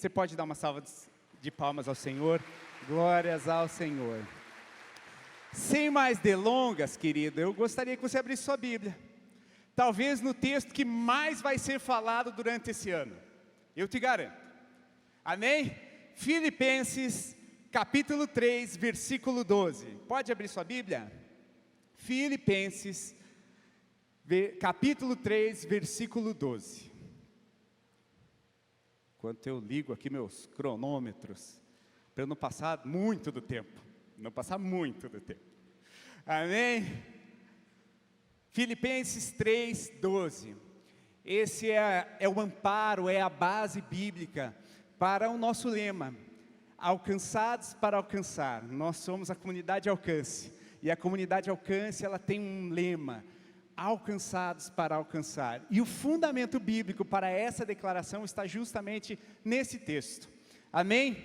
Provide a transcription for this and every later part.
Você pode dar uma salva de palmas ao Senhor? Glórias ao Senhor. Sem mais delongas, querido, eu gostaria que você abrisse sua Bíblia. Talvez no texto que mais vai ser falado durante esse ano. Eu te garanto. Amém? Filipenses, capítulo 3, versículo 12. Pode abrir sua Bíblia? Filipenses, capítulo 3, versículo 12. Enquanto eu ligo aqui meus cronômetros, para eu não passar muito do tempo. Não passar muito do tempo. Amém? Filipenses 3, 12. Esse é o amparo, é a base bíblica para o nosso lema. Alcançados para alcançar. Nós somos a comunidade Alcance. E a comunidade Alcance, ela tem um lema. Alcançados para alcançar. E o fundamento bíblico para essa declaração está justamente nesse texto. Amém?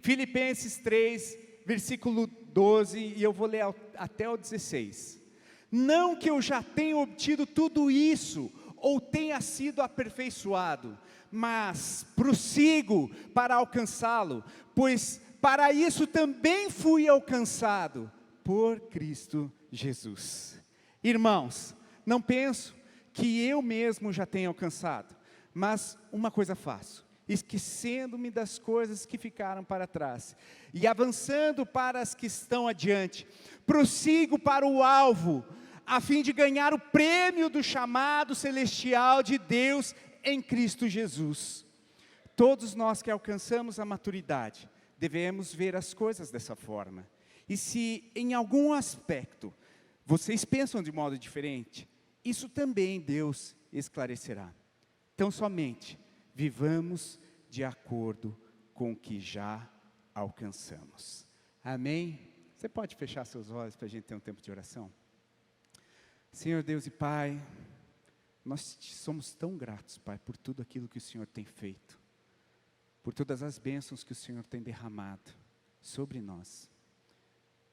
Filipenses 3, versículo 12, e eu vou ler até o 16. Não que eu já tenha obtido tudo isso, ou tenha sido aperfeiçoado, mas prossigo para alcançá-lo, pois para isso também fui alcançado por Cristo Jesus. Irmãos, não penso que eu mesmo já tenha alcançado, mas uma coisa faço, esquecendo-me das coisas que ficaram para trás, e avançando para as que estão adiante, prossigo para o alvo, a fim de ganhar o prêmio do chamado celestial de Deus em Cristo Jesus. Todos nós que alcançamos a maturidade, devemos ver as coisas dessa forma. E se em algum aspecto, vocês pensam de modo diferente, isso também Deus esclarecerá. Então somente, vivamos de acordo com o que já alcançamos. Amém? Você pode fechar seus olhos para a gente ter um tempo de oração? Senhor Deus e Pai, nós te somos tão gratos, Pai, por tudo aquilo que o Senhor tem feito, por todas as bênçãos que o Senhor tem derramado sobre nós.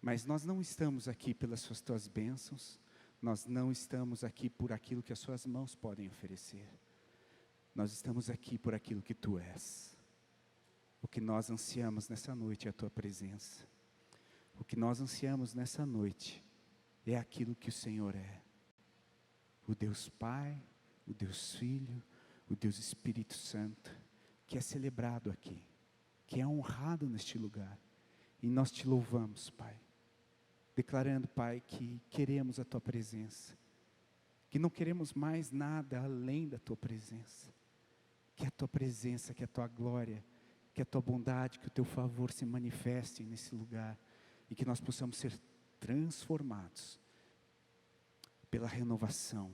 Mas nós não estamos aqui pelas suas tuas bênçãos, nós não estamos aqui por aquilo que as suas mãos podem oferecer. Nós estamos aqui por aquilo que Tu és. O que nós ansiamos nessa noite é a Tua presença. O que nós ansiamos nessa noite é aquilo que o Senhor é. O Deus Pai, o Deus Filho, o Deus Espírito Santo, que é celebrado aqui, que é honrado neste lugar. E nós Te louvamos, Pai, declarando, Pai, que queremos a Tua presença, que não queremos mais nada além da Tua presença, que a Tua presença, que a Tua glória, que a Tua bondade, que o Teu favor se manifestem nesse lugar, e que nós possamos ser transformados pela renovação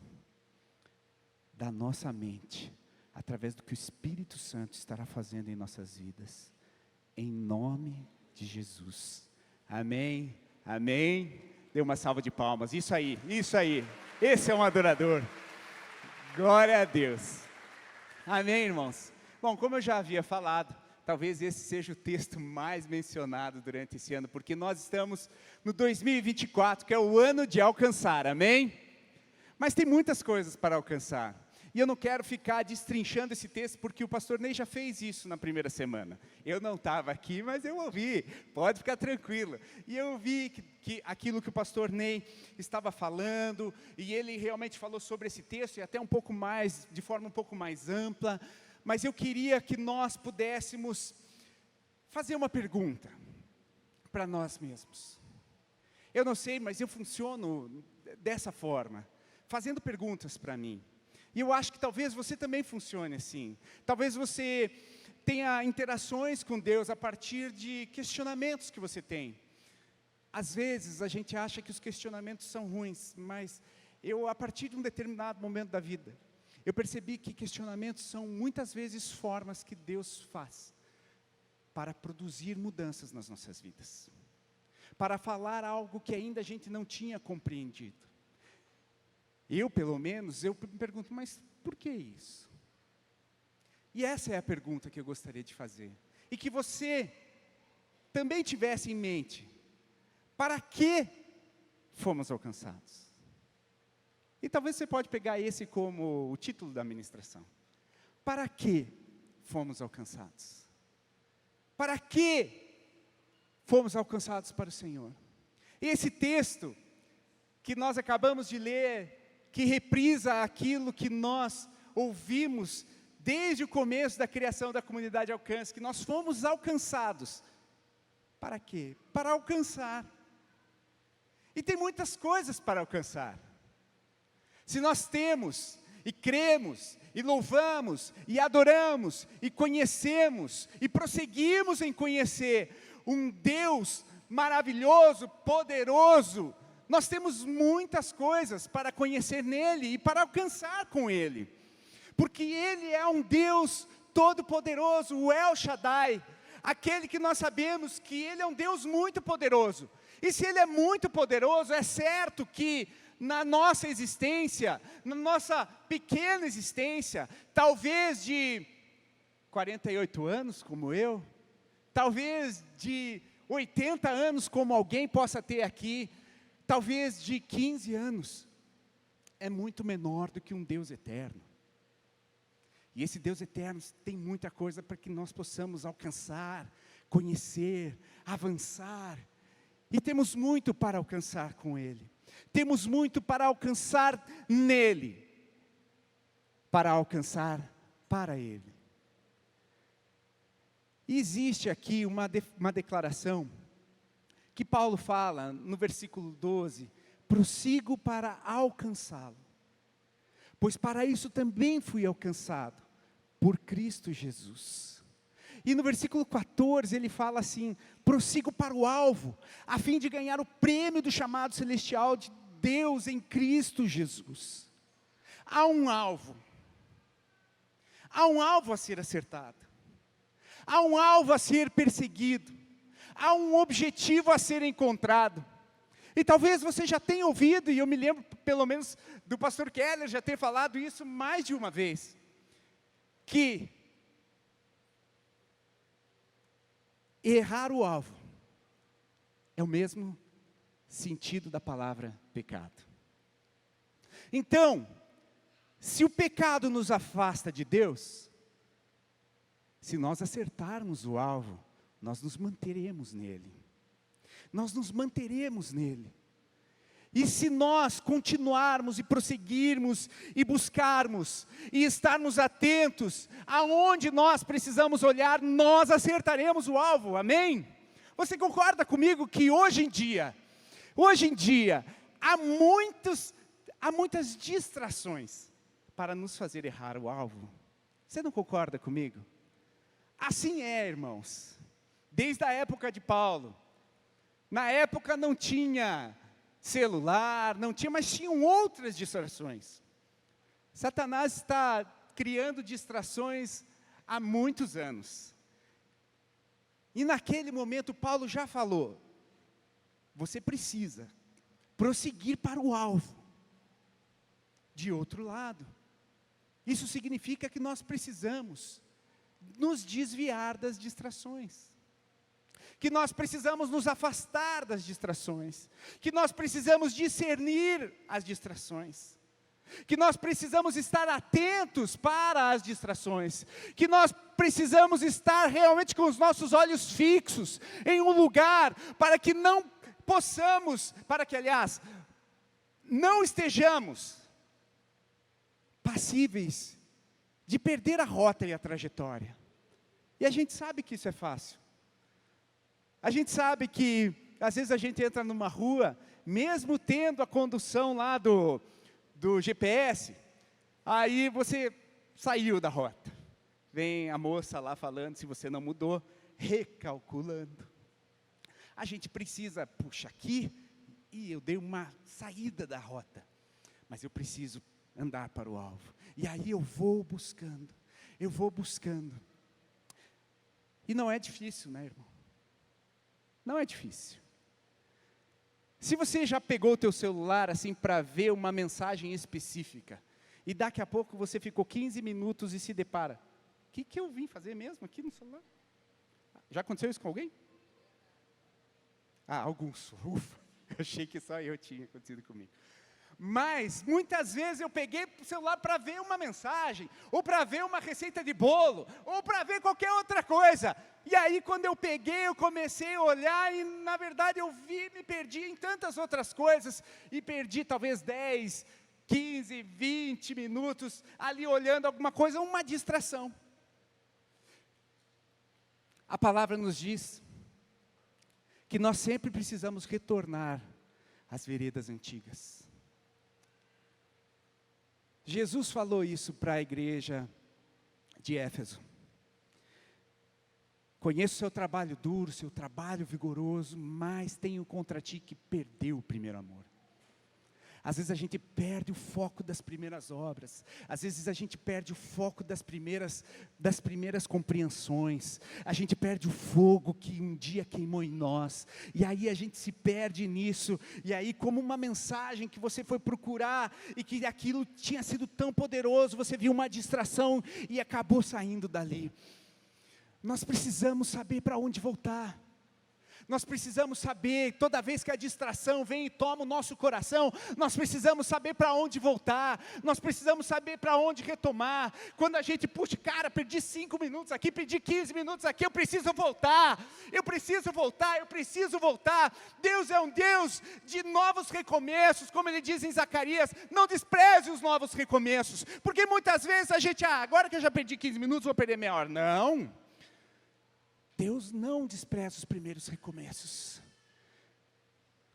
da nossa mente, através do que o Espírito Santo estará fazendo em nossas vidas, em nome de Jesus. Amém, amém. Dê uma salva de palmas, isso aí, esse é um adorador. Glória a Deus. Amém, irmãos. Bom, como eu já havia falado, talvez esse seja o texto mais mencionado durante esse ano, porque nós estamos no 2024, que é o ano de alcançar, amém? Mas tem muitas coisas para alcançar, e eu não quero ficar destrinchando esse texto, porque o pastor Ney já fez isso na primeira semana. Eu não estava aqui, mas eu ouvi, pode ficar tranquilo. E eu ouvi que aquilo que o pastor Ney estava falando, e ele realmente falou sobre esse texto, e até um pouco mais, de forma um pouco mais ampla, mas eu queria que nós pudéssemos fazer uma pergunta para nós mesmos. Eu não sei, mas eu funciono dessa forma, fazendo perguntas para mim. E eu acho que talvez você também funcione assim. Talvez você tenha interações com Deus a partir de questionamentos que você tem. Às vezes a gente acha que os questionamentos são ruins, mas a partir de um determinado momento da vida, eu percebi que questionamentos são muitas vezes formas que Deus faz para produzir mudanças nas nossas vidas, para falar algo que ainda a gente não tinha compreendido. Pelo menos, eu me pergunto, mas por que isso? E essa é a pergunta que eu gostaria de fazer, e que você também tivesse em mente, para que fomos alcançados? E talvez você pode pegar esse como o título da ministração. Para que fomos alcançados? Para que fomos alcançados para o Senhor? E esse texto que nós acabamos de ler, que reprisa aquilo que nós ouvimos desde o começo da criação da comunidade Alcance, que nós fomos alcançados. Para quê? Para alcançar. E tem muitas coisas para alcançar. Se nós temos, e cremos, e louvamos, e adoramos, e conhecemos, e prosseguimos em conhecer um Deus maravilhoso, poderoso, nós temos muitas coisas para conhecer nele e para alcançar com ele. Porque ele é um Deus todo-poderoso, o El Shaddai, aquele que nós sabemos que ele é um Deus muito poderoso. E se ele é muito poderoso, é certo que na nossa existência, na nossa pequena existência, talvez de 48 anos como eu, talvez de 80 anos como alguém possa ter aqui, talvez de 15 anos, é muito menor do que um Deus eterno. E esse Deus eterno tem muita coisa para que nós possamos alcançar, conhecer, avançar. E temos muito para alcançar com Ele. Temos muito para alcançar nele, para alcançar para Ele. E existe aqui uma declaração que Paulo fala no versículo 12: prossigo para alcançá-lo, pois para isso também fui alcançado, por Cristo Jesus. E no versículo 14 ele fala assim: prossigo para o alvo, a fim de ganhar o prêmio do chamado celestial de Deus em Cristo Jesus. Há um alvo a ser acertado, há um alvo a ser perseguido, há um objetivo a ser encontrado. E talvez você já tenha ouvido, e eu me lembro pelo menos do pastor Keller já ter falado isso mais de uma vez, que errar o alvo é o mesmo sentido da palavra pecado. Então, se o pecado nos afasta de Deus, se nós acertarmos o alvo, nós nos manteremos nele. Nós nos manteremos nele. E se nós continuarmos e prosseguirmos e buscarmos e estarmos atentos aonde nós precisamos olhar, nós acertaremos o alvo, amém? Você concorda comigo que hoje em dia, há muitas distrações para nos fazer errar o alvo? Você não concorda comigo? Assim é, irmãos. Desde a época de Paulo, na época não tinha celular, mas tinham outras distrações. Satanás está criando distrações há muitos anos. E naquele momento Paulo já falou: você precisa prosseguir para o alvo. De outro lado, isso significa que nós precisamos nos desviar das distrações, que nós precisamos nos afastar das distrações, que nós precisamos discernir as distrações, que nós precisamos estar atentos para as distrações, que nós precisamos estar realmente com os nossos olhos fixos em um lugar, para que aliás, não estejamos passíveis de perder a rota e a trajetória. E a gente sabe que isso é fácil. A gente sabe que, às vezes a gente entra numa rua, mesmo tendo a condução lá do GPS, aí você saiu da rota. Vem a moça lá falando, se você não mudou, recalculando. A gente precisa, puxa, aqui, e eu dei uma saída da rota, mas eu preciso andar para o alvo. E aí eu vou buscando. E não é difícil, né, irmão? Não é difícil. Se você já pegou o teu celular assim para ver uma mensagem específica, e daqui a pouco você ficou 15 minutos e se depara: o que eu vim fazer mesmo aqui no celular? Já aconteceu isso com alguém? Alguns, ufa, eu achei que só eu tinha acontecido comigo. Mas, muitas vezes eu peguei o celular para ver uma mensagem, ou para ver uma receita de bolo, ou para ver qualquer outra coisa. E aí quando eu peguei, eu comecei a olhar e na verdade me perdi em tantas outras coisas. E perdi talvez 10, 15, 20 minutos ali olhando alguma coisa, uma distração. A palavra nos diz que nós sempre precisamos retornar às veredas antigas. Jesus falou isso para a igreja de Éfeso. Conheço o seu trabalho duro, seu trabalho vigoroso, mas tenho contra ti que perdeu o primeiro amor. Às vezes a gente perde o foco das primeiras obras, às vezes a gente perde o foco das primeiras compreensões, a gente perde o fogo que um dia queimou em nós, e aí a gente se perde nisso, e aí como uma mensagem que você foi procurar, e que aquilo tinha sido tão poderoso, você viu uma distração e acabou saindo dali. Nós precisamos saber para onde voltar. Nós precisamos saber, toda vez que a distração vem e toma o nosso coração, nós precisamos saber para onde voltar, nós precisamos saber para onde retomar. Quando a gente, puxa, cara, perdi 5 minutos aqui, perdi 15 minutos aqui, eu preciso voltar, eu preciso voltar, eu preciso voltar. Deus é um Deus de novos recomeços, como Ele diz em Zacarias, não despreze os novos recomeços, porque muitas vezes a gente, agora que eu já perdi 15 minutos, vou perder meia hora. Não. Deus não despreza os primeiros recomeços.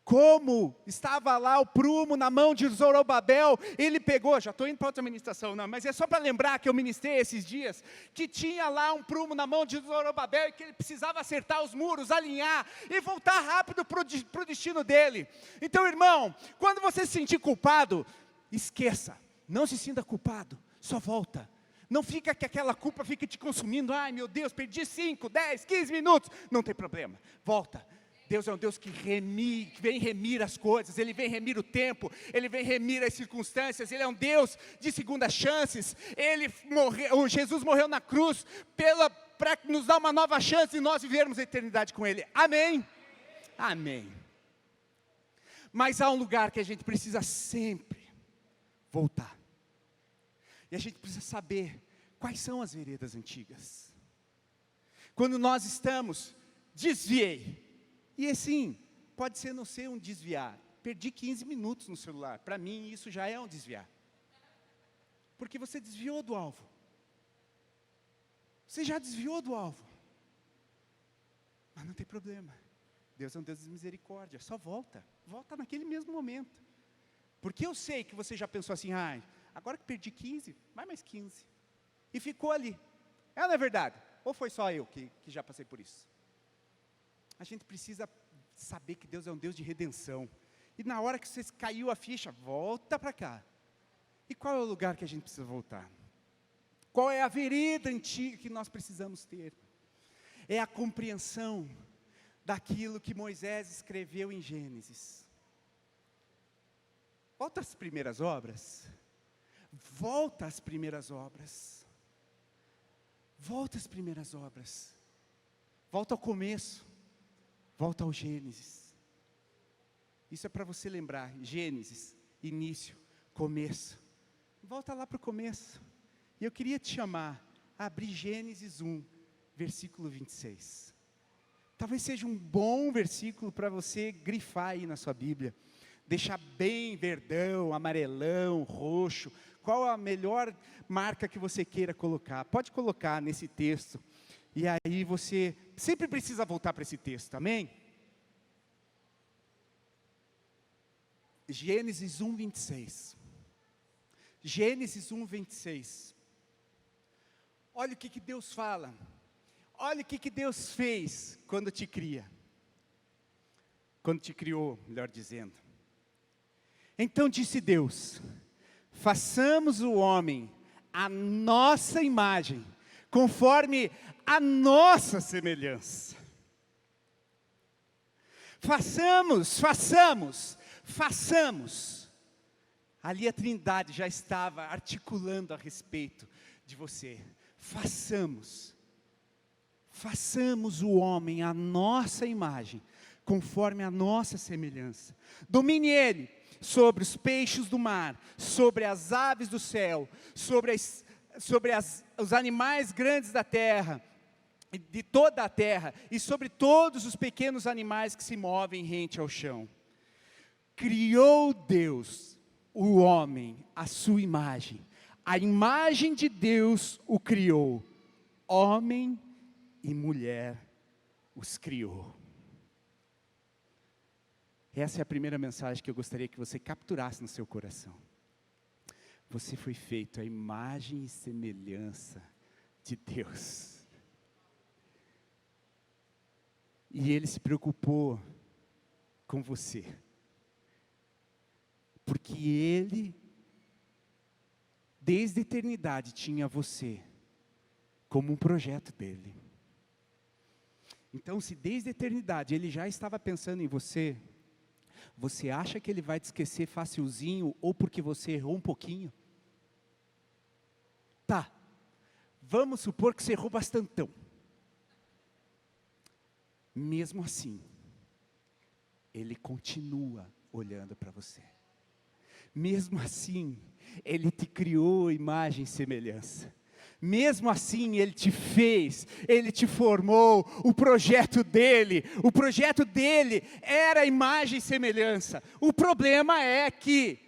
Como estava lá o prumo na mão de Zorobabel, ele pegou, já estou indo para outra ministração, não, mas é só para lembrar que eu ministrei esses dias, que tinha lá um prumo na mão de Zorobabel, e que ele precisava acertar os muros, alinhar, e voltar rápido para o destino dele. Então, irmão, quando você se sentir culpado, esqueça, não se sinta culpado, só volta. Não fica que aquela culpa fique te consumindo. Ai meu Deus, perdi 5, 10, 15 minutos. Não tem problema, volta. Deus é um Deus que vem remir as coisas. Ele vem remir o tempo. Ele vem remir as circunstâncias. Ele é um Deus de segundas chances. Jesus morreu na cruz para nos dar uma nova chance e nós vivermos a eternidade com Ele. Amém? Amém. Mas há um lugar que a gente precisa sempre voltar. E a gente precisa saber quais são as veredas antigas. Quando nós estamos, desviei. E assim, pode ser não ser um desviar. Perdi 15 minutos no celular. Para mim, isso já é um desviar. Porque você desviou do alvo. Você já desviou do alvo. Mas não tem problema. Deus é um Deus de misericórdia. Só volta. Volta naquele mesmo momento. Porque eu sei que você já pensou assim, agora que perdi 15, vai mais 15. E ficou ali. Não é verdade? Ou foi só eu que já passei por isso? A gente precisa saber que Deus é um Deus de redenção. E na hora que você caiu a ficha, volta para cá. E qual é o lugar que a gente precisa voltar? Qual é a vereda antiga que nós precisamos ter? É a compreensão daquilo que Moisés escreveu em Gênesis. Volta às primeiras obras. Volta às primeiras obras. Volta às primeiras obras. Volta ao começo. Volta ao Gênesis. Isso é para você lembrar. Gênesis, início, começo. Volta lá para o começo. E eu queria te chamar a abrir Gênesis 1, versículo 26. Talvez seja um bom versículo para você grifar aí na sua Bíblia. Deixar bem verdão, amarelão, roxo. Qual a melhor marca que você queira colocar? Pode colocar nesse texto. E aí você sempre precisa voltar para esse texto, amém? Gênesis 1, 26. Gênesis 1, 26. Olha o que Deus fala. Olha o que Deus fez quando te cria. Quando te criou, melhor dizendo. Então disse Deus: façamos o homem à nossa imagem, conforme a nossa semelhança. Façamos. Ali a Trindade já estava articulando a respeito de você. Façamos o homem à nossa imagem, conforme a nossa semelhança. Domine ele sobre os peixes do mar, sobre as aves do céu, sobre os animais grandes da terra, de toda a terra e sobre todos os pequenos animais que se movem rente ao chão. Criou Deus o homem, à sua imagem. A imagem de Deus o criou. Homem e mulher os criou. Essa é a primeira mensagem que eu gostaria que você capturasse no seu coração. Você foi feito à imagem e semelhança de Deus. E Ele se preocupou com você. Porque Ele, desde a eternidade, tinha você como um projeto dEle. Então, se desde a eternidade Ele já estava pensando em você, você acha que Ele vai te esquecer facilzinho ou porque você errou um pouquinho? Tá, vamos supor que você errou bastantão. Mesmo assim, Ele continua olhando para você. Mesmo assim, Ele te criou imagem e semelhança. Mesmo assim, Ele te fez, Ele te formou, o projeto dEle era imagem e semelhança. O problema é que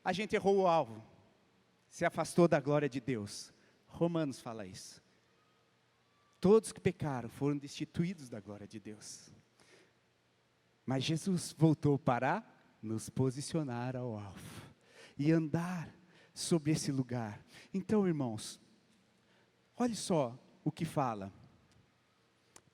a gente errou o alvo, se afastou da glória de Deus. Romanos fala isso. Todos que pecaram foram destituídos da glória de Deus. Mas Jesus voltou para nos posicionar ao alvo e andar sobre esse lugar. Então, irmãos, olhe só o que fala.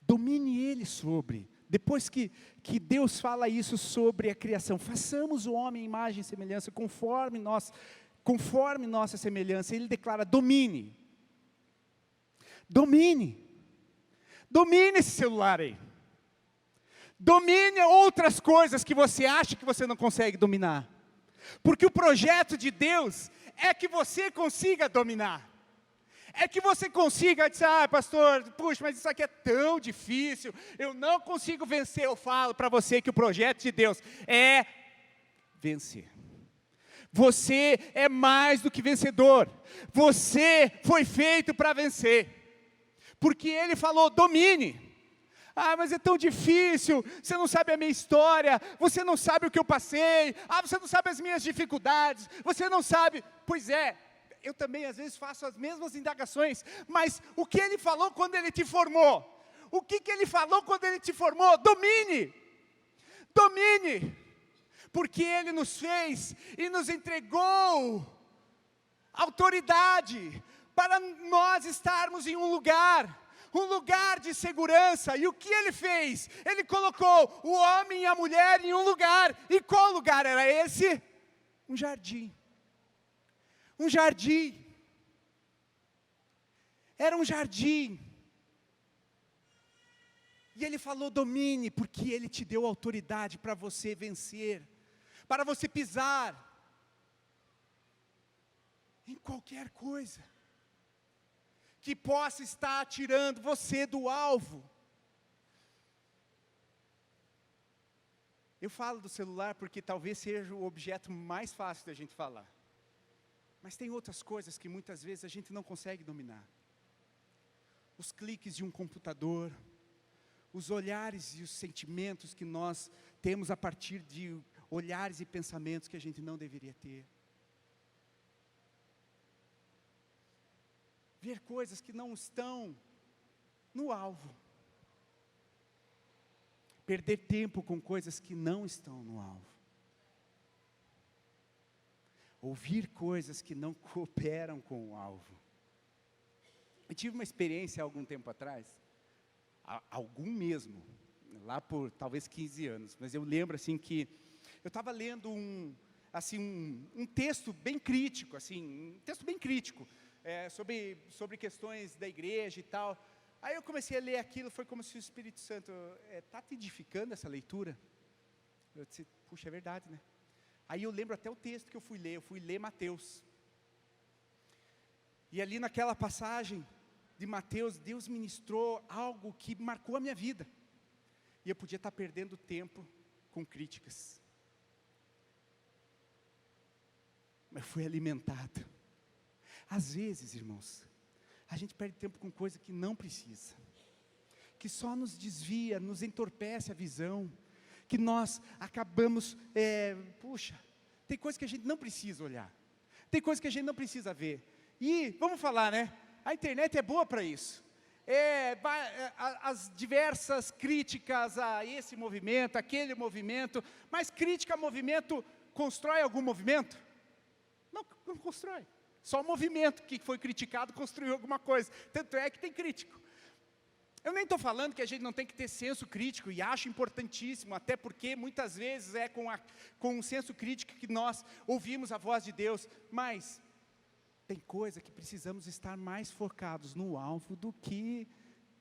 Domine ele sobre. Depois que Deus fala isso sobre a criação, façamos o homem imagem e semelhança, conforme nossa semelhança. Ele declara, domine. Domine esse celular aí. Domine outras coisas que você acha que você não consegue dominar. Porque o projeto de Deus é que você consiga dominar. É que você consiga dizer, pastor, puxa, mas isso aqui é tão difícil, eu não consigo vencer. Eu falo para você que o projeto de Deus é vencer. Você é mais do que vencedor. Você foi feito para vencer. Porque Ele falou, domine. Mas é tão difícil, você não sabe a minha história, você não sabe o que eu passei, você não sabe as minhas dificuldades, você não sabe. Pois é, eu também às vezes faço as mesmas indagações, mas o que Ele falou quando Ele te formou? O que Ele falou quando Ele te formou? Domine, porque Ele nos fez e nos entregou autoridade para nós estarmos em um lugar de segurança. E o que Ele fez? Ele colocou o homem e a mulher em um lugar. E qual lugar era esse? Um jardim. Um jardim. Era um jardim. E Ele falou, domine, porque Ele te deu autoridade para você vencer, para você pisar em qualquer coisa que possa estar tirando você do alvo. Eu falo do celular porque talvez seja o objeto mais fácil da gente falar. Mas tem outras coisas que muitas vezes a gente não consegue dominar. Os cliques de um computador, os olhares e os sentimentos que nós temos a partir de olhares e pensamentos que a gente não deveria ter. Ver coisas que não estão no alvo. Perder tempo com coisas que não estão no alvo. Ouvir coisas que não cooperam com o alvo. Eu tive uma experiência há algum tempo atrás, algum mesmo, lá por talvez 15 anos, mas eu lembro assim que eu estava lendo um texto bem crítico, sobre questões da igreja e tal. Aí eu comecei a ler aquilo, foi como se o Espírito Santo está te edificando essa leitura. Eu disse, puxa, é verdade, né? Aí eu lembro até o texto que eu fui ler Mateus. E ali naquela passagem de Mateus, Deus ministrou algo que marcou a minha vida. E eu podia estar perdendo tempo com críticas. Mas fui alimentado. Às vezes, irmãos, a gente perde tempo com coisa que não precisa. que só nos desvia, nos entorpece a visão, que nós acabamos, tem coisa que a gente não precisa olhar, tem coisa que a gente não precisa ver, e vamos falar, né, a internet é boa para isso, as diversas críticas a esse movimento, aquele movimento, mas crítica a movimento constrói algum movimento? Não constrói, só o movimento que foi criticado construiu alguma coisa, tanto é que tem crítico. Eu nem estou falando que a gente não tem que ter senso crítico, e acho importantíssimo, até porque muitas vezes é com um senso crítico que nós ouvimos a voz de Deus, mas tem coisa que precisamos estar mais focados no alvo do que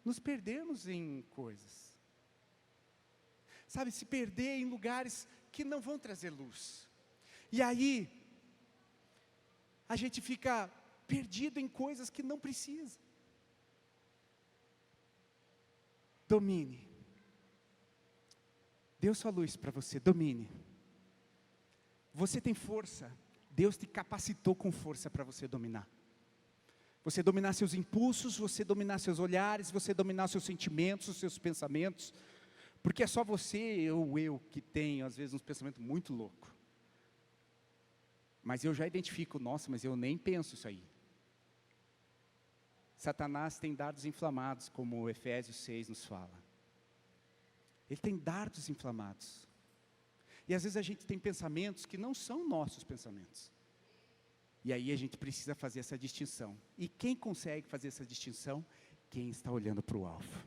nos perdermos em coisas. Sabe, se perder em lugares que não vão trazer luz. E aí, a gente fica perdido em coisas que não precisa. Domine. Deus falou isso para você, domine. Você tem força, Deus te capacitou com força para você dominar. Você dominar seus impulsos, você dominar seus olhares, você dominar seus sentimentos, os seus pensamentos. Porque é só você ou eu que tem, às vezes, uns pensamentos muito loucos. Mas eu já identifico, nossa, mas eu nem penso isso aí. Satanás tem dardos inflamados, como Efésios 6 nos fala. Ele tem dardos inflamados. E às vezes a gente tem pensamentos que não são nossos pensamentos. E aí a gente precisa fazer essa distinção. E quem consegue fazer essa distinção? Quem está olhando para o alvo.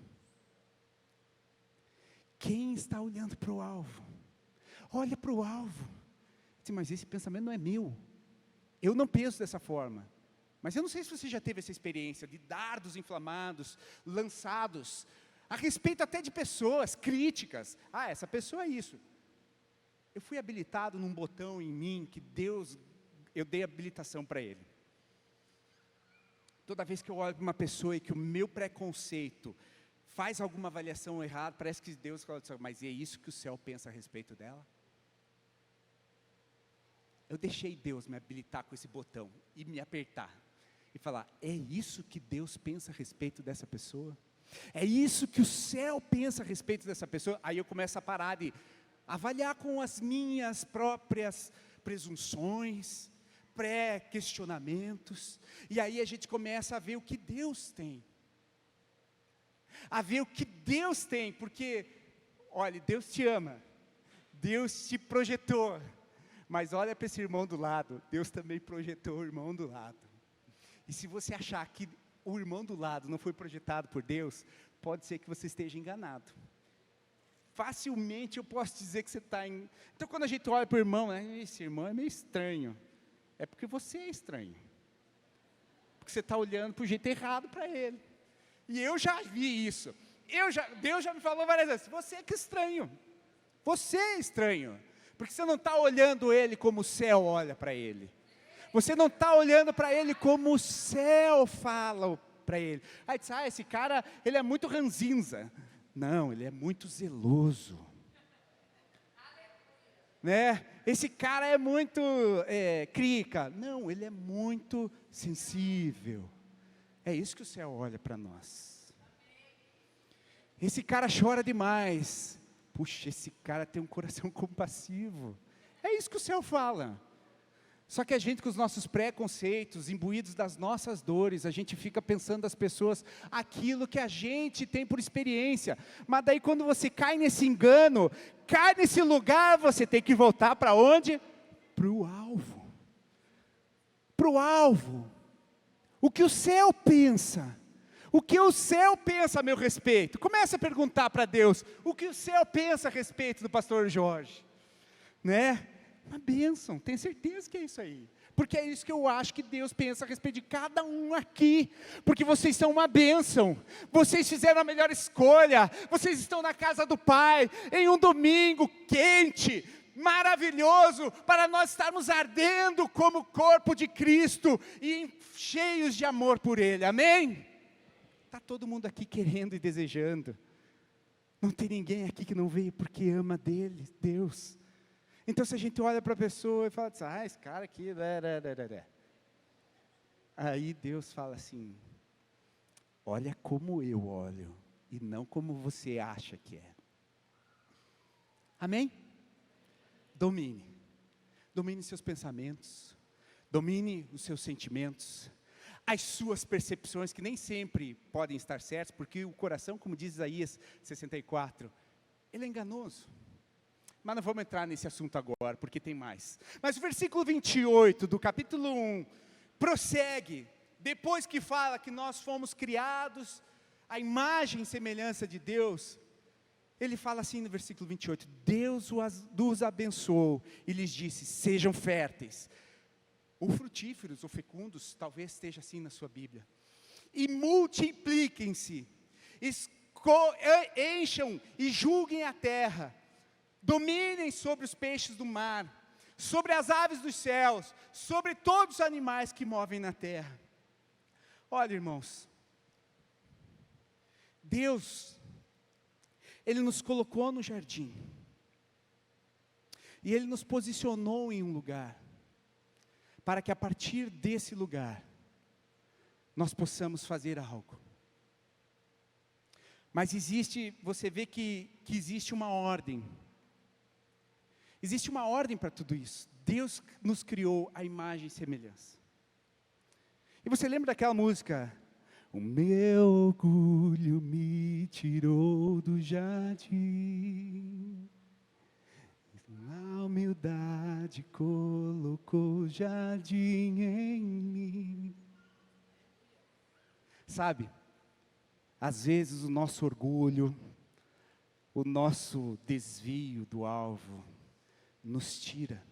Quem está olhando para o alvo? Olha para o alvo. Mas esse pensamento não é meu. Eu não penso dessa forma. Mas eu não sei se você já teve essa experiência de dardos inflamados, lançados, a respeito até de pessoas, críticas. Essa pessoa é isso. Eu fui habilitado num botão em mim, que eu dei habilitação para ele. Toda vez que eu olho para uma pessoa e que o meu preconceito faz alguma avaliação errada, parece que Deus fala, mas é isso que o céu pensa a respeito dela? Eu deixei Deus me habilitar com esse botão e me apertar. E falar, é isso que Deus pensa a respeito dessa pessoa? É isso que o céu pensa a respeito dessa pessoa? Aí eu começo a parar de avaliar com as minhas próprias presunções, pré-questionamentos. E aí a gente começa a ver o que Deus tem. A ver o que Deus tem, porque, olha, Deus te ama. Deus te projetou. Mas olha para esse irmão do lado, Deus também projetou o irmão do lado. E se você achar que o irmão do lado não foi projetado por Deus, pode ser que você esteja enganado. Facilmente eu posso dizer que você está em... Então quando a gente olha para o irmão, esse irmão é meio estranho. É porque você é estranho. Porque você está olhando para o jeito errado para ele. E eu já vi isso. Deus já me falou várias vezes, você que é estranho. Você é estranho. Porque você não está olhando ele como o céu olha para ele. Você não está olhando para ele como o céu fala para ele. Aí diz, esse cara, ele é muito ranzinza. Não, ele é muito zeloso. Né? Esse cara é muito crica. Não, ele é muito sensível. É isso que o céu olha para nós. Esse cara chora demais. Puxa, esse cara tem um coração compassivo. É isso que o céu fala. Só que a gente, com os nossos preconceitos, imbuídos das nossas dores, a gente fica pensando das pessoas aquilo que a gente tem por experiência. Mas daí quando você cai nesse engano, cai nesse lugar, você tem que voltar para onde? Para o alvo. Para o alvo. O que o céu pensa. O que o céu pensa a meu respeito? Comece a perguntar para Deus, o que o céu pensa a respeito do pastor Jorge? Né? Uma bênção, tenho certeza que é isso aí. Porque é isso que eu acho que Deus pensa a respeito de cada um aqui. Porque vocês são uma bênção. Vocês fizeram a melhor escolha. Vocês estão na casa do Pai, em um domingo quente, maravilhoso, para nós estarmos ardendo como o corpo de Cristo e cheios de amor por Ele. Amém? Está todo mundo aqui querendo e desejando. Não tem ninguém aqui que não veio porque ama dele, Deus. Então se a gente olha para a pessoa e fala assim, esse cara aqui, aí Deus fala assim, olha como eu olho, e não como você acha que é. Amém? Domine. Domine seus pensamentos, domine os seus sentimentos, as suas percepções, que nem sempre podem estar certas, porque o coração, como diz Isaías 64, ele é enganoso. Mas não vamos entrar nesse assunto agora, porque tem mais. Mas o versículo 28 do capítulo 1, prossegue, depois que fala que nós fomos criados à imagem e semelhança de Deus, ele fala assim no versículo 28, Deus os abençoou e lhes disse, sejam férteis, ou frutíferos, ou fecundos, talvez esteja assim na sua Bíblia, e multipliquem-se, encham e julguem a terra, dominem sobre os peixes do mar, sobre as aves dos céus, sobre todos os animais que movem na terra. Olha, irmãos, Deus, Ele nos colocou no jardim, e Ele nos posicionou em um lugar, para que a partir desse lugar, nós possamos fazer algo. Mas você vê que existe uma ordem. Existe uma ordem para tudo isso. Deus nos criou à imagem e semelhança. E você lembra daquela música? O meu orgulho me tirou do jardim, na humildade colocou o jardim em mim. Sabe, às vezes o nosso orgulho, o nosso desvio do alvo, nos tira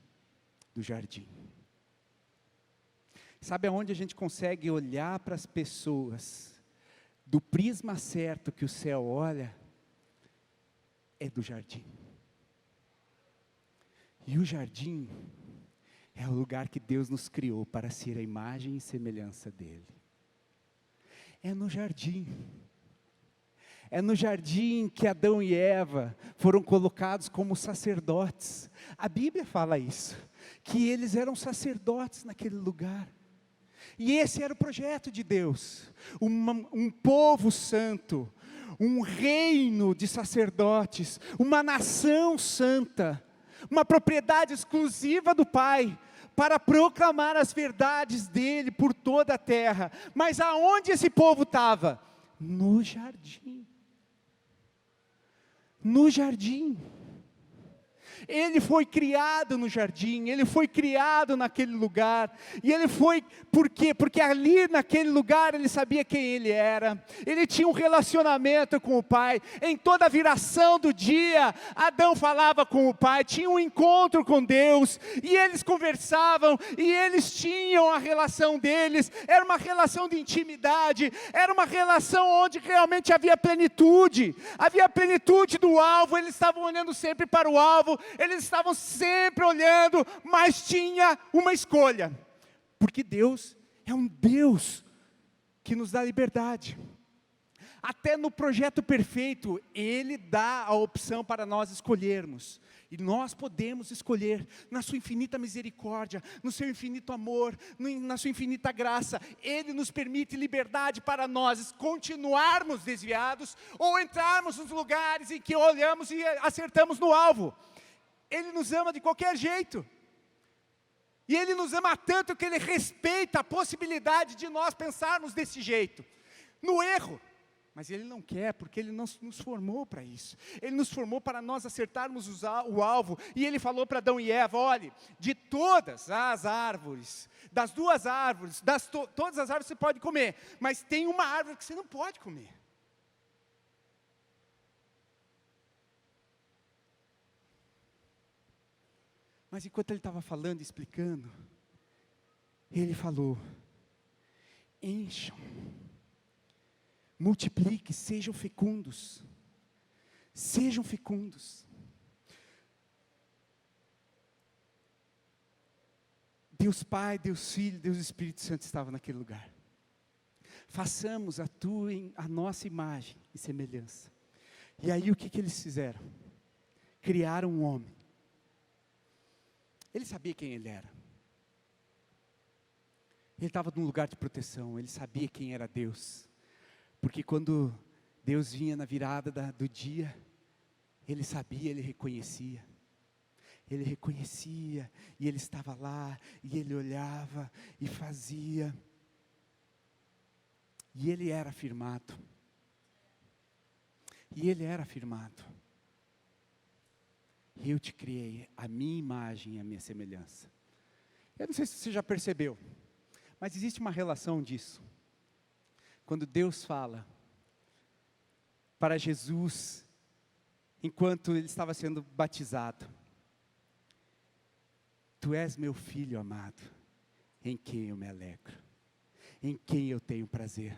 do jardim. Sabe aonde a gente consegue olhar para as pessoas, do prisma certo que o céu olha? É do jardim. E o jardim é o lugar que Deus nos criou para ser a imagem e semelhança dEle. É no jardim. É no jardim que Adão e Eva foram colocados como sacerdotes. A Bíblia fala isso, que eles eram sacerdotes naquele lugar. E esse era o projeto de Deus, um povo santo, um reino de sacerdotes, uma nação santa, uma propriedade exclusiva do Pai, para proclamar as verdades dEle por toda a terra. Mas aonde esse povo estava? No jardim. No jardim. Ele foi criado no jardim, ele foi criado naquele lugar, e ele foi, por quê? Porque ali naquele lugar ele sabia quem ele era, ele tinha um relacionamento com o Pai, em toda a viração do dia, Adão falava com o Pai, tinha um encontro com Deus, e eles conversavam, e eles tinham a relação deles, era uma relação de intimidade, era uma relação onde realmente havia plenitude do alvo, eles estavam olhando sempre para o alvo, eles estavam sempre olhando, mas tinha uma escolha, porque Deus é um Deus que nos dá liberdade. Até no projeto perfeito, Ele dá a opção para nós escolhermos, e nós podemos escolher, na sua infinita misericórdia, no seu infinito amor, na sua infinita graça, Ele nos permite liberdade para nós continuarmos desviados, ou entrarmos nos lugares em que olhamos e acertamos no alvo. Ele nos ama de qualquer jeito, e Ele nos ama tanto que Ele respeita a possibilidade de nós pensarmos desse jeito, no erro, mas Ele não quer, porque Ele não nos formou para isso, Ele nos formou para nós acertarmos o alvo, e Ele falou para Adão e Eva, olhe, de todas as árvores, das duas árvores, todas as árvores você pode comer, mas tem uma árvore que você não pode comer. Mas enquanto ele estava falando e explicando, ele falou, encham, multipliquem, sejam fecundos, sejam fecundos. Deus Pai, Deus Filho, Deus Espírito Santo estava naquele lugar. Façamos a nossa imagem e semelhança. E aí o que eles fizeram? Criaram um homem. Ele sabia quem ele era. Ele estava num lugar de proteção, ele sabia quem era Deus. Porque quando Deus vinha na virada do dia, ele sabia, ele reconhecia. Ele reconhecia, e ele estava lá, e ele olhava, e fazia. E ele era afirmado. E ele era afirmado. Eu te criei, a minha imagem e a minha semelhança. Eu não sei se você já percebeu, mas existe uma relação disso. Quando Deus fala para Jesus, enquanto ele estava sendo batizado: Tu és meu filho amado, em quem eu me alegro, em quem eu tenho prazer.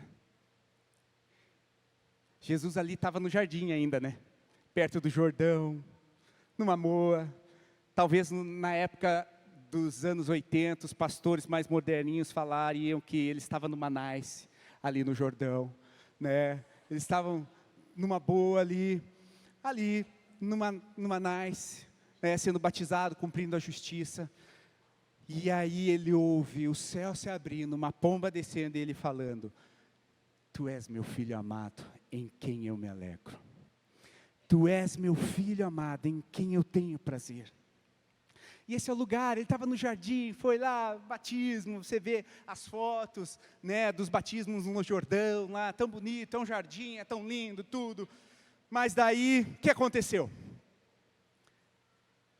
Jesus ali estava no jardim ainda, né? Perto do Jordão, numa moa. Talvez na época dos anos 80, os pastores mais moderninhos falariam que ele estava no Manais, ali no Jordão, né? Eles estavam numa boa ali numa Manais, né, sendo batizado, cumprindo a justiça. E aí ele ouve o céu se abrindo, uma pomba descendo e ele falando: Tu és meu filho amado, em quem eu me alegro. Tu és meu filho amado, em quem eu tenho prazer. E esse é o lugar, ele estava no jardim, foi lá, batismo, você vê as fotos, né, dos batismos no Jordão, lá, tão bonito, tão jardim, é tão lindo, tudo. Mas daí, o que aconteceu?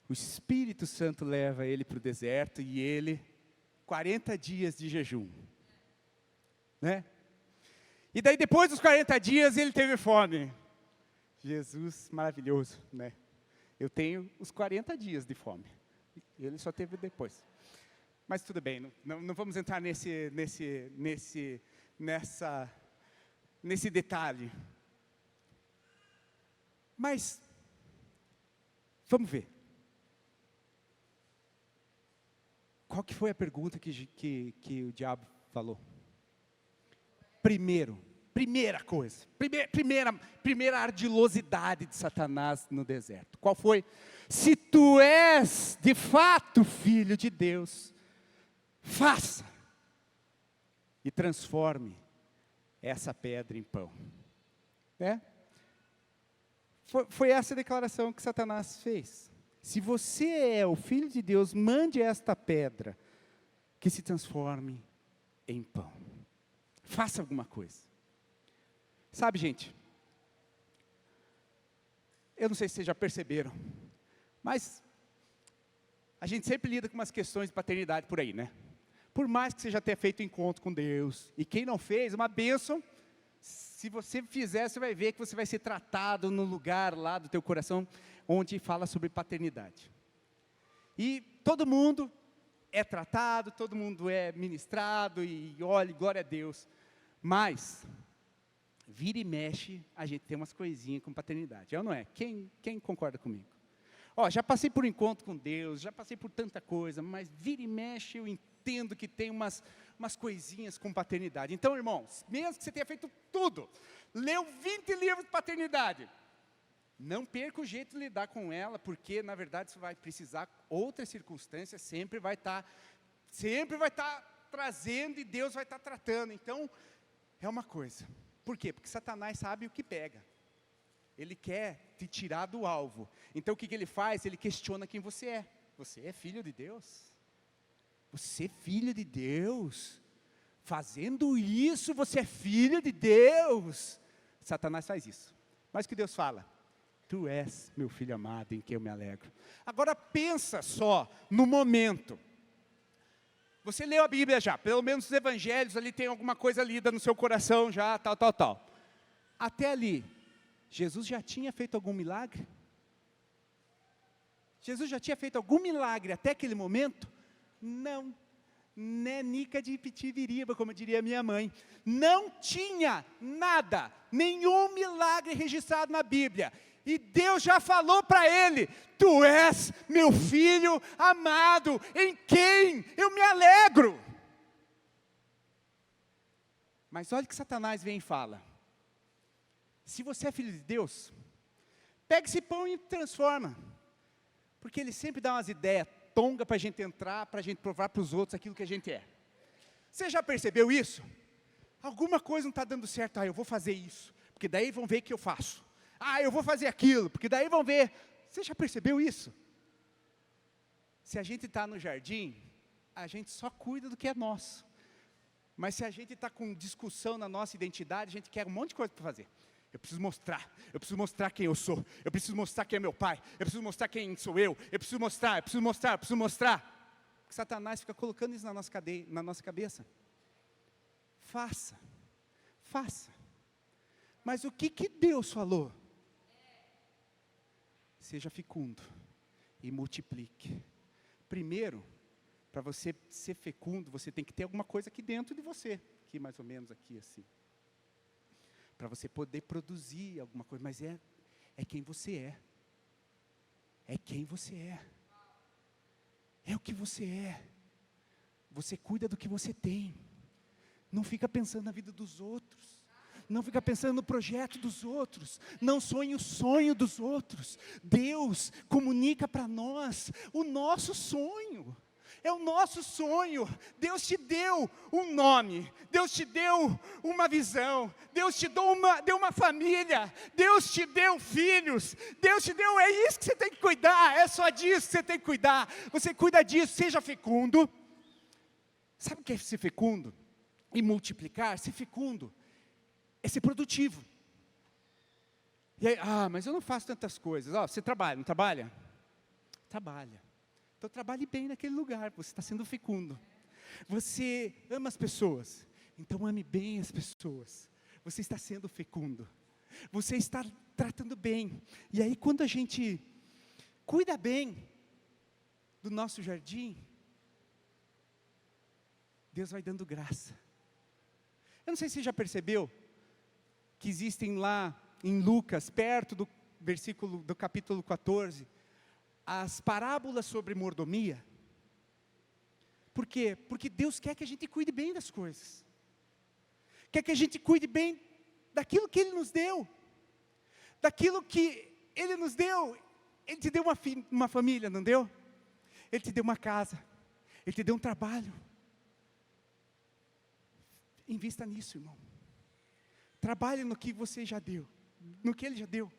O Espírito Santo leva ele para o deserto e ele, 40 dias de jejum, né? E daí depois dos 40 dias ele teve fome. Jesus, maravilhoso, né? Eu tenho os 40 dias de fome. Ele só teve depois. Mas tudo bem, não vamos entrar nesse detalhe. Mas, vamos ver. Qual que foi a pergunta que o diabo falou? Primeira coisa, primeira ardilosidade de Satanás no deserto. Qual foi? Se tu és de fato filho de Deus, faça e transforme essa pedra em pão. Né? Foi essa a declaração que Satanás fez. Se você é o filho de Deus, mande esta pedra que se transforme em pão. Faça alguma coisa. Sabe, gente, eu não sei se vocês já perceberam, mas a gente sempre lida com umas questões de paternidade por aí, né? Por mais que você já tenha feito encontro com Deus, e quem não fez, uma bênção, se você fizer, você vai ver que você vai ser tratado no lugar lá do teu coração, onde fala sobre paternidade. E todo mundo é tratado, todo mundo é ministrado, e olha, glória a Deus, mas vira e mexe, a gente tem umas coisinhas com paternidade, é ou não é? Quem concorda comigo? Ó, já passei por encontro com Deus, já passei por tanta coisa, mas vira e mexe eu entendo que tem umas coisinhas com paternidade. Então, irmãos, mesmo que você tenha feito tudo, leu 20 livros de paternidade, não perca o jeito de lidar com ela, porque na verdade você vai precisar, outras circunstâncias sempre vai estar trazendo e Deus vai estar tratando. Então, é uma coisa. Por quê? Porque Satanás sabe o que pega. Ele quer te tirar do alvo. Então o que ele faz? Ele questiona quem você é. Você é filho de Deus? Você é filho de Deus? Fazendo isso, você é filho de Deus? Satanás faz isso. Mas o que Deus fala? Tu és meu filho amado, em quem eu me alegro. Agora pensa só no momento. Você leu a Bíblia já, pelo menos os evangelhos, ali tem alguma coisa lida no seu coração já, tal. Até ali, Jesus já tinha feito algum milagre? Jesus já tinha feito algum milagre até aquele momento? Não. Nenica de pitibiriba, como diria minha mãe. Não tinha nada, nenhum milagre registrado na Bíblia. E Deus já falou para ele: tu és meu filho amado, em quem eu me alegro. Mas olha o que Satanás vem e fala: se você é filho de Deus, pega esse pão e transforma. Porque ele sempre dá umas ideias tonga para a gente entrar, para a gente provar para os outros aquilo que a gente é. Você já percebeu isso? Alguma coisa não está dando certo, eu vou fazer isso. porque daí vão ver que eu faço. Ah, eu vou fazer aquilo, porque daí vão ver. Você já percebeu isso? Se a gente está no jardim, a gente só cuida do que é nosso. Mas se a gente está com discussão na nossa identidade, a gente quer um monte de coisa para fazer. Eu preciso mostrar quem eu sou, eu preciso mostrar quem é meu pai, eu preciso mostrar quem sou eu preciso mostrar. Porque Satanás fica colocando isso na nossa cabeça. Faça. Mas o que Deus falou? Seja fecundo e multiplique. Primeiro, para você ser fecundo, você tem que ter alguma coisa aqui dentro de você. Aqui mais ou menos, aqui assim. Para você poder produzir alguma coisa. Mas é quem você é. É quem você é. É o que você é. Você cuida do que você tem. Não fica pensando na vida dos outros. Não fica pensando no projeto dos outros. Não sonhe o sonho dos outros. Deus comunica para nós o nosso sonho. É o nosso sonho. Deus te deu um nome. Deus te deu uma visão. Deus te deu uma família. Deus te deu filhos. Deus te deu, é isso que você tem que cuidar. É só disso que você tem que cuidar. Você cuida disso, seja fecundo. Sabe o que é ser fecundo? E multiplicar? Ser fecundo é ser produtivo. E aí, mas eu não faço tantas coisas. Você trabalha, não trabalha? Trabalha. Então trabalhe bem naquele lugar, você está sendo fecundo. Você ama as pessoas, então ame bem as pessoas. Você está sendo fecundo. Você está tratando bem. E aí quando a gente cuida bem do nosso jardim, Deus vai dando graça. Eu não sei se você já percebeu que existem lá em Lucas, perto do capítulo 14, as parábolas sobre mordomia. Por quê? Porque Deus quer que a gente cuide bem das coisas. Quer que a gente cuide bem daquilo que Ele nos deu. Daquilo que Ele nos deu. Ele te deu uma família, não deu? Ele te deu uma casa. Ele te deu um trabalho. Invista nisso, irmão. Trabalhe no que você já deu. No que Ele já deu.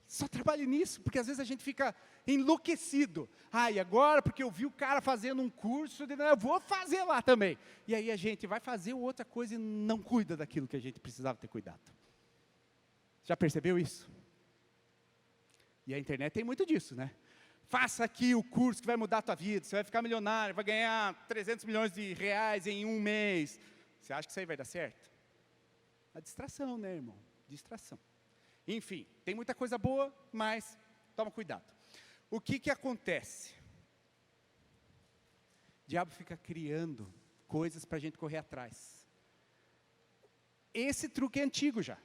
Só trabalhe nisso, porque às vezes a gente fica enlouquecido. E agora, porque eu vi o cara fazendo um curso, eu vou fazer lá também. E aí a gente vai fazer outra coisa e não cuida daquilo que a gente precisava ter cuidado. Já percebeu isso? E a internet tem muito disso, né? Faça aqui o curso que vai mudar a tua vida, você vai ficar milionário, vai ganhar 300 milhões de reais em um mês. Você acha que isso aí vai dar certo? A distração, né, irmão? Distração. Enfim, tem muita coisa boa, mas toma cuidado. O que acontece? O diabo fica criando coisas para a gente correr atrás. Esse truque é antigo já.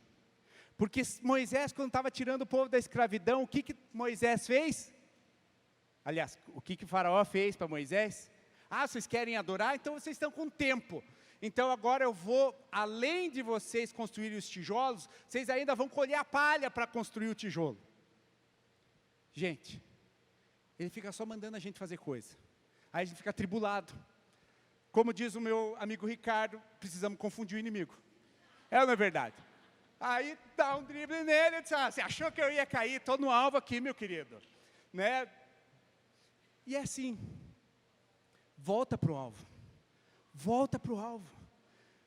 Porque Moisés, quando estava tirando o povo da escravidão, o que Moisés fez? Aliás, o que o faraó fez para Moisés? Vocês querem adorar? Então vocês estão com tempo. Então agora eu vou, além de vocês construírem os tijolos, vocês ainda vão colher a palha para construir o tijolo. Gente, ele fica só mandando a gente fazer coisa. Aí a gente fica atribulado. Como diz o meu amigo Ricardo, precisamos confundir o inimigo. É ou não é verdade? Aí dá um drible nele e diz, você achou que eu ia cair? Estou no alvo aqui, meu querido. Né? E é assim, volta para o alvo. Volta para o alvo.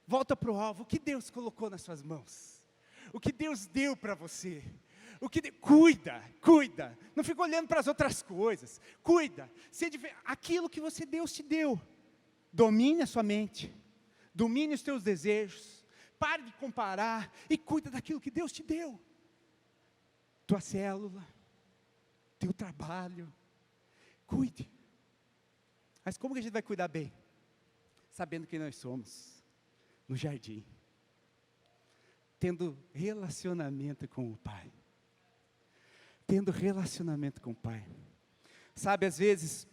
Volta para o alvo. O que Deus colocou nas suas mãos? O que Deus deu para você? Cuida. Não fica olhando para as outras coisas. Cuida. Aquilo que Deus te deu. Domine a sua mente. Domine os teus desejos. Pare de comparar e cuida daquilo que Deus te deu. Tua célula. Teu trabalho. Cuide. Mas como que a gente vai cuidar bem? Sabendo quem nós somos, no jardim, tendo relacionamento com o Pai, sabe, às vezes,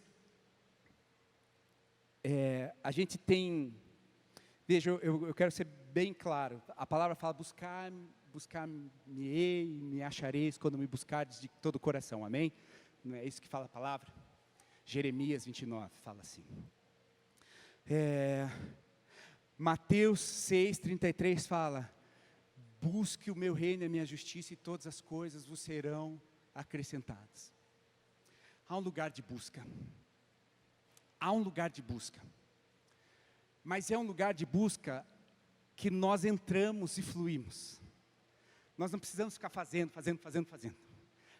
a gente tem, veja, eu quero ser bem claro, a palavra fala, buscar-me-ei, me achareis, quando me buscardes de todo o coração, amém? Não é isso que fala a palavra? Jeremias 29, fala assim. Mateus 6,33 fala, Busque o meu reino e a minha justiça e todas as coisas vos serão acrescentadas. Há um lugar de busca. Há um lugar de busca. Mas é um lugar de busca que nós entramos e fluímos. Nós não precisamos ficar fazendo.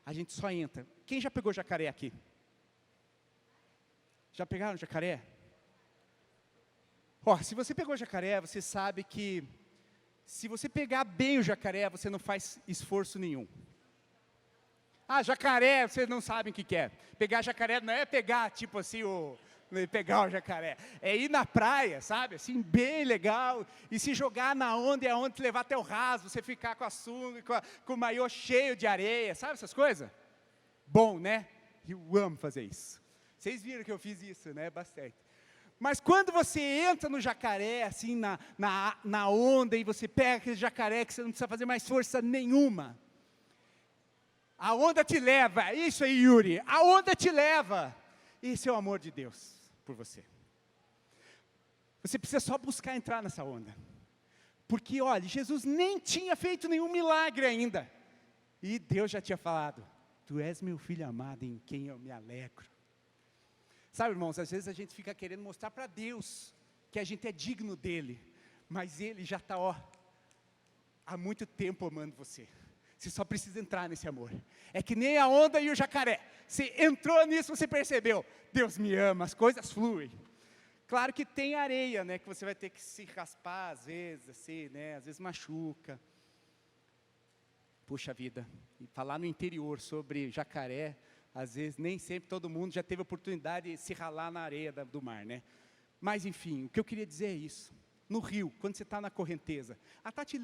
A gente só entra. Quem já pegou jacaré aqui? Já pegaram jacaré? Ó, se você pegou jacaré, você sabe que se você pegar bem o jacaré, você não faz esforço nenhum. Ah, jacaré, vocês não sabem o que é. Pegar jacaré não é pegar, tipo assim, pegar o jacaré. É ir na praia, sabe? Assim, bem legal. E se jogar na onda e a onda te levar até o raso. Você ficar com a sunga, com o maiô cheio de areia. Sabe essas coisas? Bom, né? Eu amo fazer isso. Vocês viram que eu fiz isso, né? Bastante. Mas quando você entra no jacaré, assim, na onda, e você pega aquele jacaré que você não precisa fazer mais força nenhuma. A onda te leva, isso aí, Yuri, a onda te leva. Esse é o amor de Deus por você. Você precisa só buscar entrar nessa onda. Porque, olha, Jesus nem tinha feito nenhum milagre ainda. E Deus já tinha falado, tu és meu filho amado em quem eu me alegro. Sabe, irmãos, às vezes a gente fica querendo mostrar para Deus que a gente é digno dEle. Mas Ele já está, há muito tempo amando você. Você só precisa entrar nesse amor. É que nem a onda e o jacaré. Você entrou nisso, você percebeu. Deus me ama, as coisas fluem. Claro que tem areia, né? Que você vai ter que se raspar às vezes, assim, né? Às vezes machuca. Puxa vida. E falar no interior sobre jacaré, às vezes nem sempre todo mundo já teve a oportunidade de se ralar na areia do mar, né? Mas enfim, o que eu queria dizer é isso. No rio, quando você está na correnteza. A Tati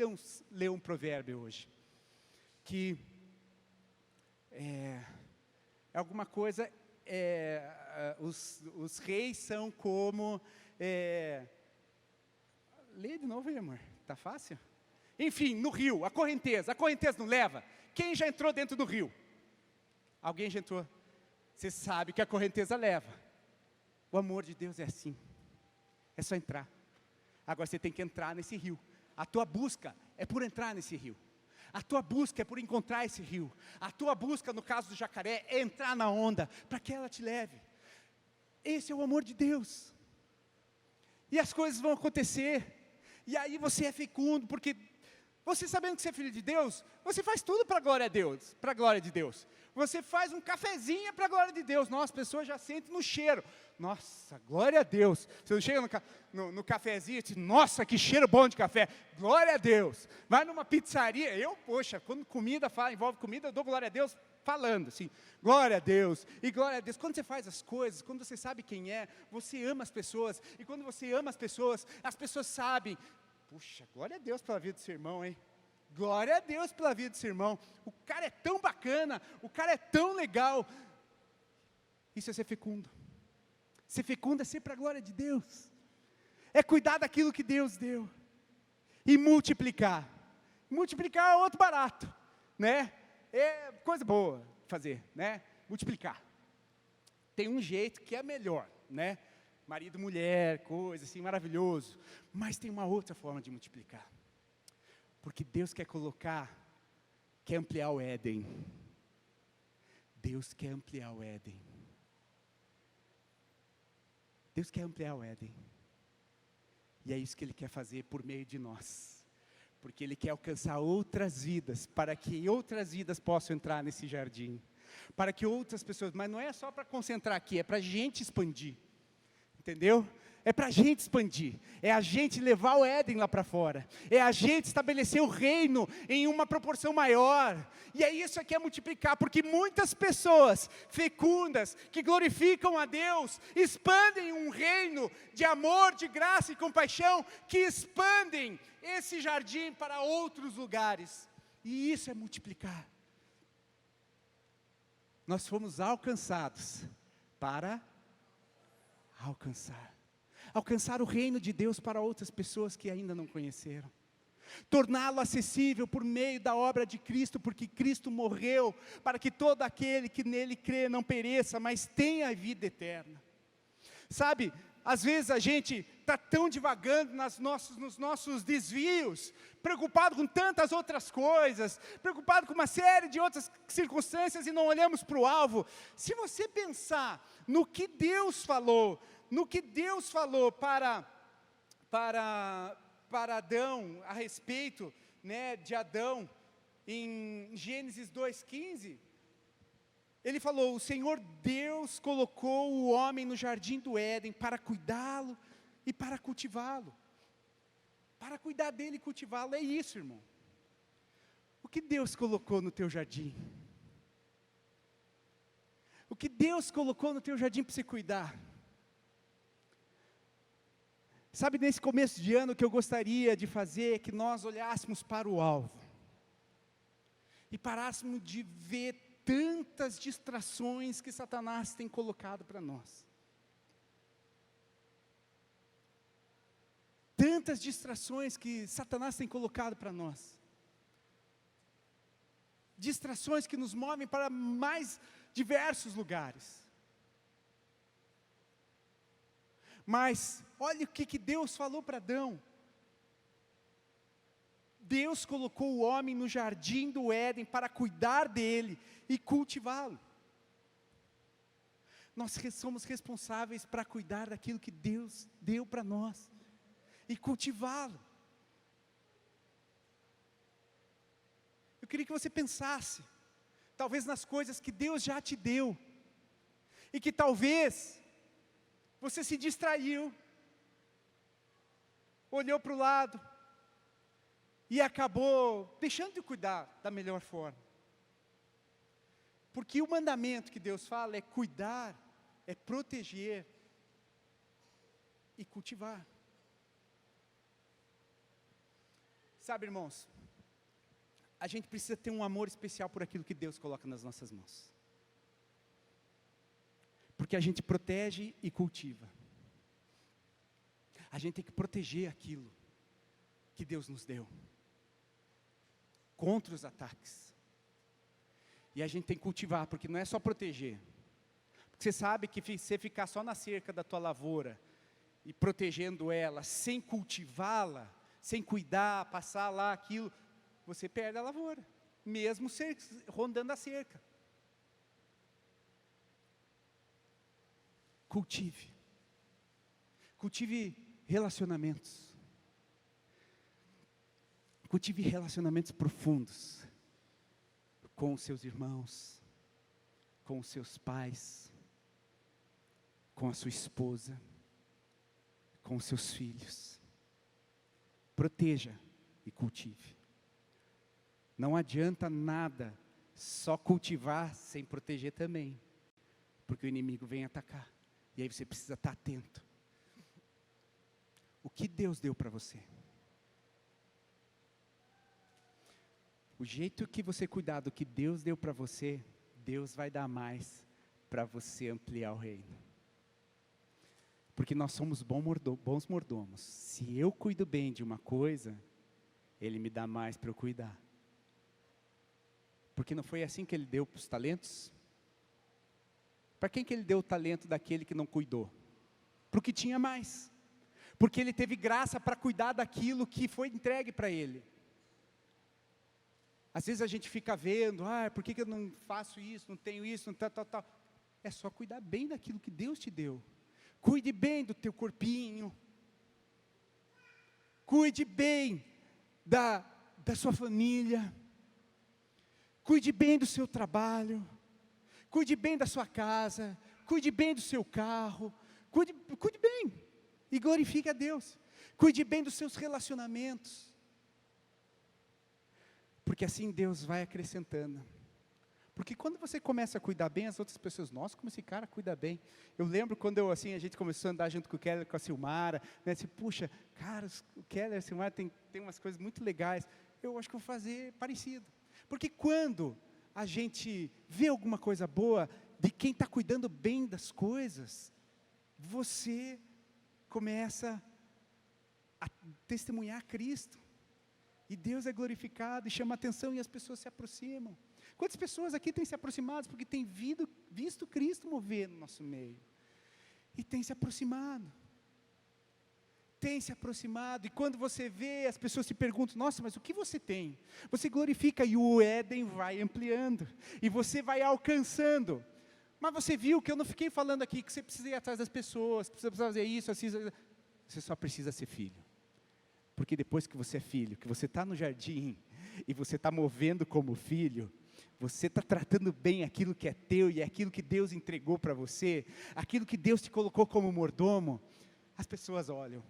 leu um provérbio hoje. Que é alguma coisa, os reis são como, lê de novo aí, amor, tá fácil? Enfim, no rio, a correnteza não leva? Quem já entrou dentro do rio? Alguém já entrou? Você sabe que a correnteza leva. O amor de Deus é assim, é só entrar. Agora você tem que entrar nesse rio. A tua busca é por entrar nesse rio. A tua busca é por encontrar esse rio. A tua busca, no caso do jacaré, é entrar na onda, para que ela te leve. Esse é o amor de Deus. E as coisas vão acontecer. E aí você é fecundo, porque você sabendo que você é filho de Deus, você faz tudo para a glória de Deus, para a glória de Deus. Você faz um cafezinho para a glória de Deus. Nossa, as pessoas já sentem no cheiro. Nossa, glória a Deus. Você não chega no cafezinho e diz, nossa, que cheiro bom de café. Glória a Deus. Vai numa pizzaria, poxa, quando comida envolve comida, eu dou glória a Deus falando assim, glória a Deus, e glória a Deus. Quando você faz as coisas, quando você sabe quem é, você ama as pessoas, e quando você ama as pessoas sabem, puxa, glória a Deus pela vida do seu irmão, hein? Glória a Deus pela vida do seu irmão. O cara é tão bacana, o cara é tão legal. Isso é ser fecundo. Ser fecundo é ser para a glória de Deus. É cuidar daquilo que Deus deu. E multiplicar. Multiplicar é outro barato, né? É coisa boa fazer, né? Multiplicar. Tem um jeito que é melhor, né? Marido, mulher, coisa assim, maravilhoso. Mas tem uma outra forma de multiplicar. Porque Deus quer ampliar o Éden. Deus quer ampliar o Éden. Deus quer ampliar o Éden. E é isso que Ele quer fazer por meio de nós. Porque Ele quer alcançar outras vidas, para que outras vidas possam entrar nesse jardim. Para que outras pessoas, mas não é só para concentrar aqui, é para a gente expandir. Entendeu? É para a gente expandir, é a gente levar o Éden lá para fora, é a gente estabelecer o reino em uma proporção maior, e é isso que é multiplicar, porque muitas pessoas fecundas, que glorificam a Deus, expandem um reino de amor, de graça e compaixão, que expandem esse jardim para outros lugares, e isso é multiplicar. Nós fomos alcançados para alcançar o reino de Deus para outras pessoas que ainda não conheceram. Torná-lo acessível por meio da obra de Cristo, porque Cristo morreu para que todo aquele que nele crê não pereça, mas tenha a vida eterna. Sabe, às vezes a gente está tão divagando nos nossos desvios, preocupado com tantas outras coisas, preocupado com uma série de outras circunstâncias e não olhamos para o alvo. Se você pensar no que Deus falou, para Adão, a respeito, né, de Adão, em Gênesis 2,15, ele falou: o Senhor Deus colocou o homem no jardim do Éden para cuidá-lo e para cultivá-lo. Para cuidar dele e cultivá-lo, é isso, irmão. O que Deus colocou no teu jardim? O que Deus colocou no teu jardim para você cuidar? Sabe, nesse começo de ano, o que eu gostaria de fazer é que nós olhássemos para o alvo. E parássemos de ver tantas distrações que Satanás tem colocado para nós. Tantas distrações que Satanás tem colocado para nós. Distrações que nos movem para mais diversos lugares. Mas, olha o que Deus falou para Adão. Deus colocou o homem no jardim do Éden para cuidar dele e cultivá-lo. Nós somos responsáveis para cuidar daquilo que Deus deu para nós e cultivá-lo. Eu queria que você pensasse, talvez nas coisas que Deus já te deu, e que talvez você se distraiu, olhou para o lado, e acabou deixando de cuidar da melhor forma. Porque o mandamento que Deus fala é cuidar, é proteger e cultivar. Sabe, irmãos, a gente precisa ter um amor especial por aquilo que Deus coloca nas nossas mãos. Porque a gente protege e cultiva. A gente tem que proteger aquilo que Deus nos deu contra os ataques. E a gente tem que cultivar, porque não é só proteger. Porque você sabe que você ficar só na cerca da tua lavoura e protegendo ela, sem cultivá-la, sem cuidar, passar lá aquilo, você perde a lavoura, mesmo rondando a cerca. Cultive. Cultive relacionamentos. Cultive relacionamentos profundos com os seus irmãos, com os seus pais, com a sua esposa, com os seus filhos. Proteja e cultive. Não adianta nada só cultivar sem proteger também, porque o inimigo vem atacar, e aí você precisa estar atento. O que Deus deu para você? O jeito que você cuidar do que Deus deu para você, Deus vai dar mais para você ampliar o reino. Porque nós somos bons mordomos. Se eu cuido bem de uma coisa, Ele me dá mais para eu cuidar. Porque não foi assim que Ele deu para os talentos? Para quem que Ele deu o talento daquele que não cuidou? Para o que tinha mais. Porque Ele teve graça para cuidar daquilo que foi entregue para Ele. Às vezes a gente fica vendo, por que eu não faço isso, não tenho isso, não tal. É só cuidar bem daquilo que Deus te deu. Cuide bem do teu corpinho. Cuide bem da sua família. Cuide bem do seu trabalho. Cuide bem da sua casa. Cuide bem do seu carro. Cuide bem e glorifique a Deus. Cuide bem dos seus relacionamentos. Porque assim Deus vai acrescentando. Porque quando você começa a cuidar bem, as outras pessoas, nossa, como esse cara cuida bem. Eu lembro quando a gente começou a andar junto com o Keller, com a Silmara, né, assim, puxa, cara, o Keller e a Silmara tem umas coisas muito legais. Eu acho que vou fazer parecido. Porque quando a gente vê alguma coisa boa, de quem está cuidando bem das coisas, você começa a testemunhar Cristo. E Deus é glorificado e chama atenção e as pessoas se aproximam. Quantas pessoas aqui têm se aproximado porque têm visto Cristo mover no nosso meio? E têm se aproximado. tem se aproximado, e quando você vê, as pessoas se perguntam, nossa, mas o que você tem? Você glorifica, e o Éden vai ampliando, e você vai alcançando. Mas você viu que eu não fiquei falando aqui, que você precisa ir atrás das pessoas, que você precisa fazer isso, assim, você só precisa ser filho. Porque depois que você é filho, que você está no jardim, e você está movendo como filho, você está tratando bem aquilo que é teu, e aquilo que Deus entregou para você, aquilo que Deus te colocou como mordomo, as pessoas olham,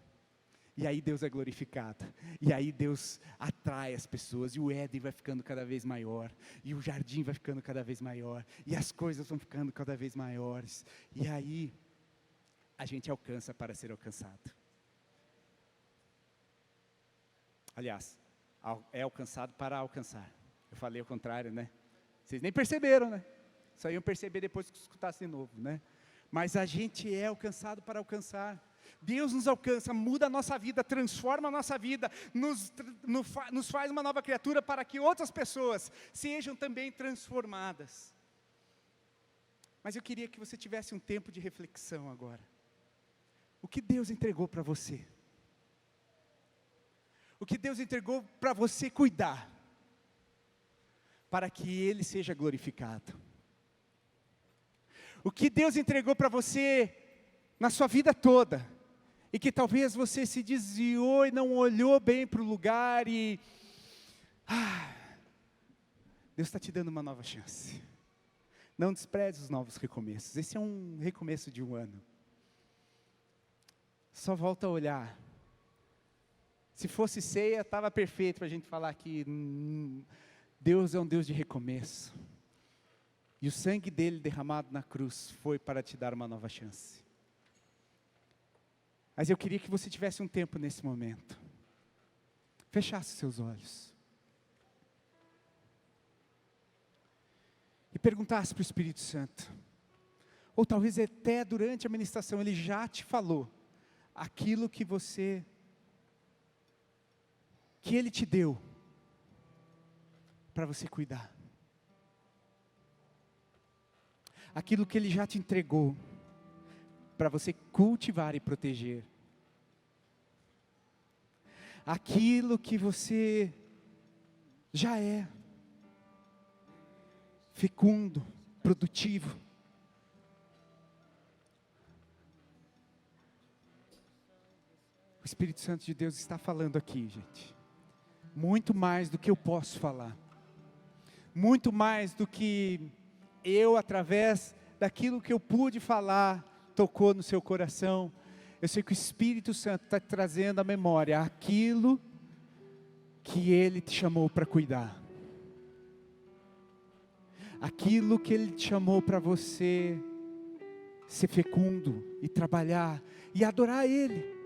e aí Deus é glorificado, e aí Deus atrai as pessoas, e o Éden vai ficando cada vez maior, e o jardim vai ficando cada vez maior, e as coisas vão ficando cada vez maiores, e aí a gente alcança para ser alcançado. Aliás, é alcançado para alcançar. Eu falei ao contrário, né? Vocês nem perceberam, né? Só iam perceber depois que escutasse de novo, né? Mas a gente é alcançado para alcançar. Deus nos alcança, muda a nossa vida, transforma a nossa vida, nos faz uma nova criatura para que outras pessoas sejam também transformadas. Mas eu queria que você tivesse um tempo de reflexão agora. O que Deus entregou para você? O que Deus entregou para você cuidar, para que Ele seja glorificado. O que Deus entregou para você na sua vida toda, e que talvez você se desviou e não olhou bem para o lugar e... Deus está te dando uma nova chance. Não despreze os novos recomeços. Esse é um recomeço de um ano. Só volta a olhar. Se fosse ceia, estava perfeito para a gente falar que Deus é um Deus de recomeço. E o sangue dele derramado na cruz foi para te dar uma nova chance. Mas eu queria que você tivesse um tempo nesse momento. Fechasse seus olhos. E perguntasse para o Espírito Santo. Ou talvez até durante a ministração ele já te falou aquilo que ele te deu para você cuidar. Aquilo que ele já te entregou para você cultivar e proteger. Aquilo que você já é fecundo, produtivo. O Espírito Santo de Deus está falando aqui, gente. Muito mais do que eu posso falar. Muito mais do que eu, através daquilo que eu pude falar, tocou no seu coração. Eu sei que o Espírito Santo está trazendo à memória aquilo que Ele te chamou para cuidar. Aquilo que Ele te chamou para você ser fecundo e trabalhar e adorar Ele.